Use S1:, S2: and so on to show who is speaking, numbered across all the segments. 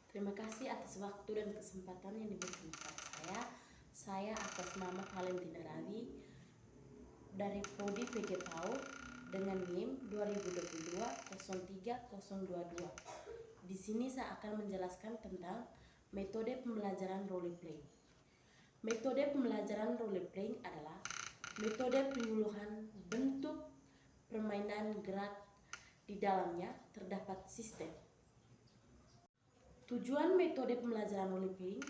S1: Terima kasih atas waktu dan kesempatan yang diberikan kepada saya. Saya atas nama Valentina Rawi dari Prodi PG PAUD dengan NIM 2022-03022. Di sini saya akan menjelaskan tentang metode pembelajaran role playing. Metode pembelajaran role playing adalah metode penyuluhan bentuk permainan gerak di dalamnya terdapat sistem. Tujuan metode pembelajaran role playing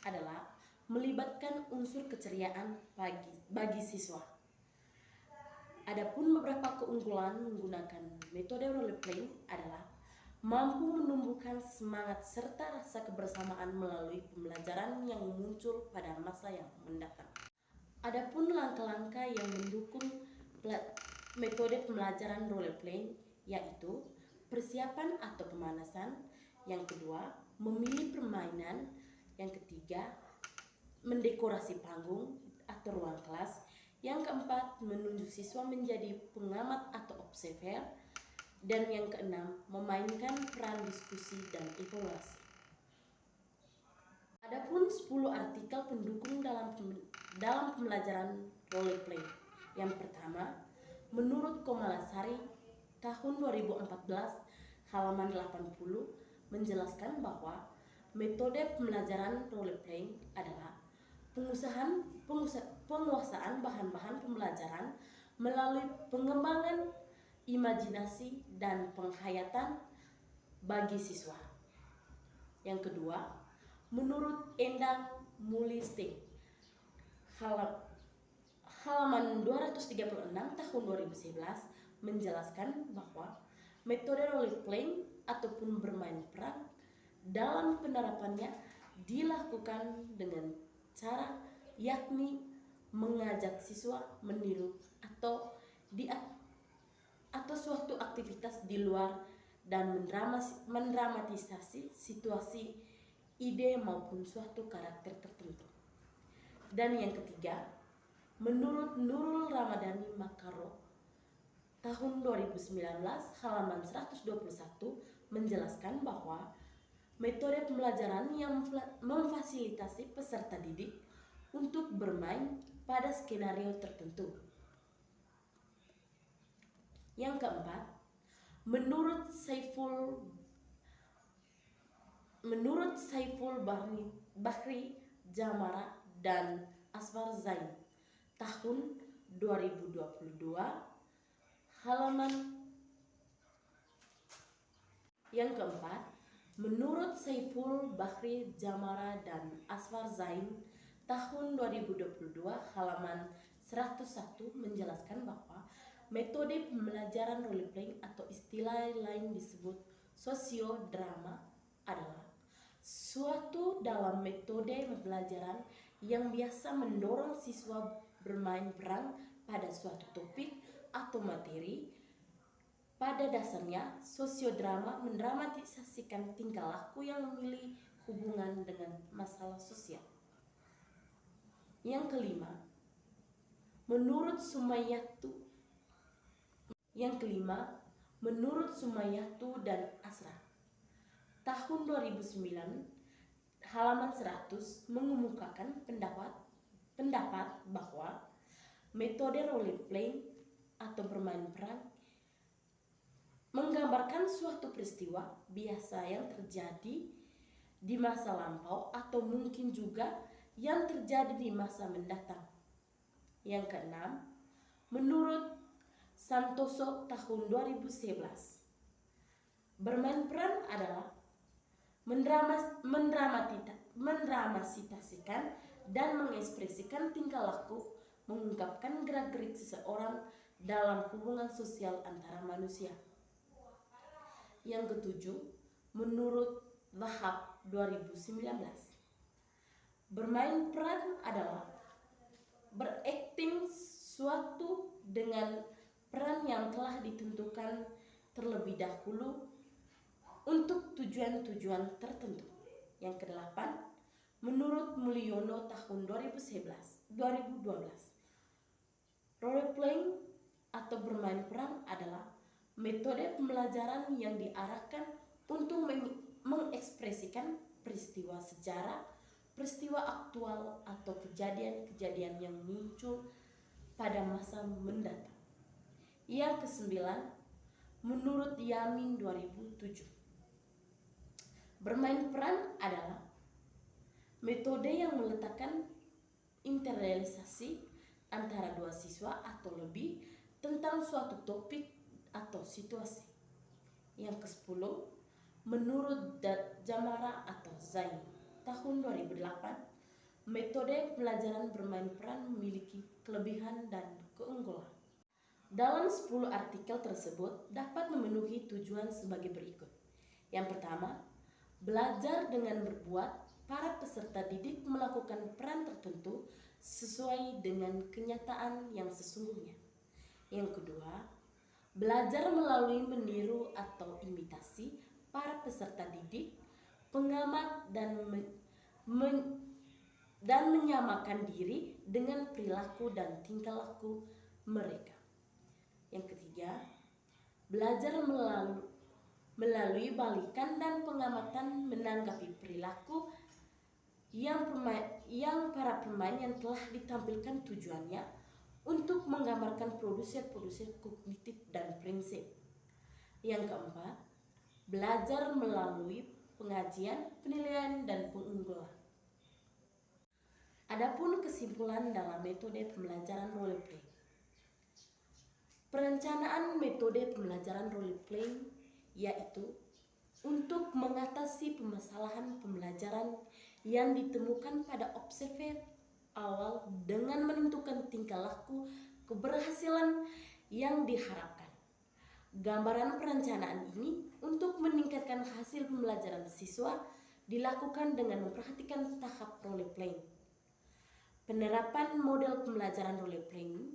S1: adalah melibatkan unsur keceriaan bagi siswa. Adapun beberapa keunggulan menggunakan metode role playing adalah mampu menumbuhkan semangat serta rasa kebersamaan melalui pembelajaran yang muncul pada masa yang mendatang. Adapun langkah-langkah yang mendukung metode pembelajaran role playing yaitu persiapan atau pemanasan, yang kedua memilih permainan, yang ketiga mendekorasi panggung atau ruang kelas, yang keempat menunjuk siswa menjadi pengamat atau observer, dan yang keenam memainkan peran diskusi dan evaluasi. Adapun 10 artikel pendukung dalam pembelajaran role play. Yang pertama, menurut Komalasari tahun 2014 halaman 80 menjelaskan bahwa metode pembelajaran role playing adalah penguasaan bahan-bahan pembelajaran melalui pengembangan imajinasi dan penghayatan bagi siswa. Yang kedua, menurut Endang Mullisting halaman 236 tahun 2011 menjelaskan bahwa metode role playing ataupun bermain peran dalam penerapannya dilakukan dengan cara yakni mengajak siswa meniru atau suatu aktivitas di luar dan mendramatisasi situasi, ide maupun suatu karakter tertentu. Dan yang ketiga, menurut Nurul Ramadhani Makaro tahun 2019 halaman 121 menjelaskan bahwa metode pembelajaran yang memfasilitasi peserta didik untuk bermain pada skenario tertentu. Yang keempat, menurut Saiful Bahri Jamara dan Asfar Zain tahun 2022 halaman. Yang keempat, menurut Saiful Bahri Jamara dan Asfar Zain tahun 2022 halaman 101 menjelaskan bahwa metode pembelajaran role playing atau istilah lain disebut sosiodrama adalah suatu dalam metode pembelajaran yang biasa mendorong siswa bermain peran pada suatu topik atau materi. Pada dasarnya, sosiodrama mendramatisasikan tingkah laku yang memiliki hubungan dengan masalah sosial. Yang kelima, menurut Sumayatu dan Asra tahun 2009 halaman 100 mengemukakan pendapat bahwa metode role playing atau bermain peran menggambarkan suatu peristiwa biasa yang terjadi di masa lampau atau mungkin juga yang terjadi di masa mendatang. Yang keenam, menurut Santoso tahun 2011, bermain peran adalah mendramatisasikan dan mengekspresikan tingkah laku, mengungkapkan gerak-gerik seseorang dalam hubungan sosial antara manusia. Yang ketujuh, menurut Wahab 2019, bermain peran adalah berakting suatu dengan peran yang telah ditentukan terlebih dahulu untuk tujuan-tujuan tertentu. Yang kedelapan, menurut Mulyono tahun 2012, role playing atau bermain peran adalah metode pembelajaran yang diarahkan untuk mengekspresikan peristiwa sejarah, peristiwa aktual atau kejadian-kejadian yang muncul pada masa mendatang. Yang kesembilan, menurut Yamin 2007, bermain peran adalah metode yang meletakkan internalisasi antara dua siswa atau lebih tentang suatu topik atau situasi. Yang ke-10, menurut Jamara atau Zain tahun 2008, metode pelajaran bermain peran memiliki kelebihan dan keunggulan. Dalam 10 artikel tersebut dapat memenuhi tujuan sebagai berikut. Yang pertama, belajar dengan berbuat. Para peserta didik melakukan peran tertentu sesuai dengan kenyataan yang sesungguhnya. Yang kedua, belajar melalui meniru atau imitasi. Para peserta didik pengamat dan menyamakan diri dengan perilaku dan tingkah laku mereka. Yang ketiga, belajar melalui balikan dan pengamatan menanggapi perilaku yang para pemain yang telah ditampilkan tujuannya untuk menggambarkan produser kognitif dan prinsip. Yang keempat, belajar melalui pengajian, penilaian, dan pengunggulan. Adapun kesimpulan dalam metode pembelajaran role play. Perencanaan metode pembelajaran role play yaitu untuk mengatasi permasalahan pembelajaran yang ditemukan pada observer awal dengan menentukan tingkah laku keberhasilan yang diharapkan. Gambaran perencanaan ini untuk meningkatkan hasil pembelajaran siswa dilakukan dengan memperhatikan tahap role playing. Penerapan model pembelajaran role playing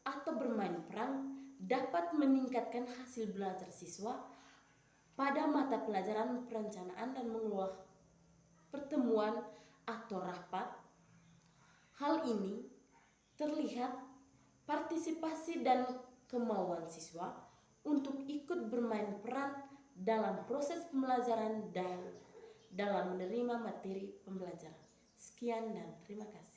S1: atau bermain peran dapat meningkatkan hasil belajar siswa pada mata pelajaran perencanaan dan mengelola pertemuan atau rapat. Hal ini terlihat partisipasi dan kemauan siswa untuk ikut bermain peran dalam proses pembelajaran dan dalam menerima materi pembelajaran. Sekian dan terima kasih.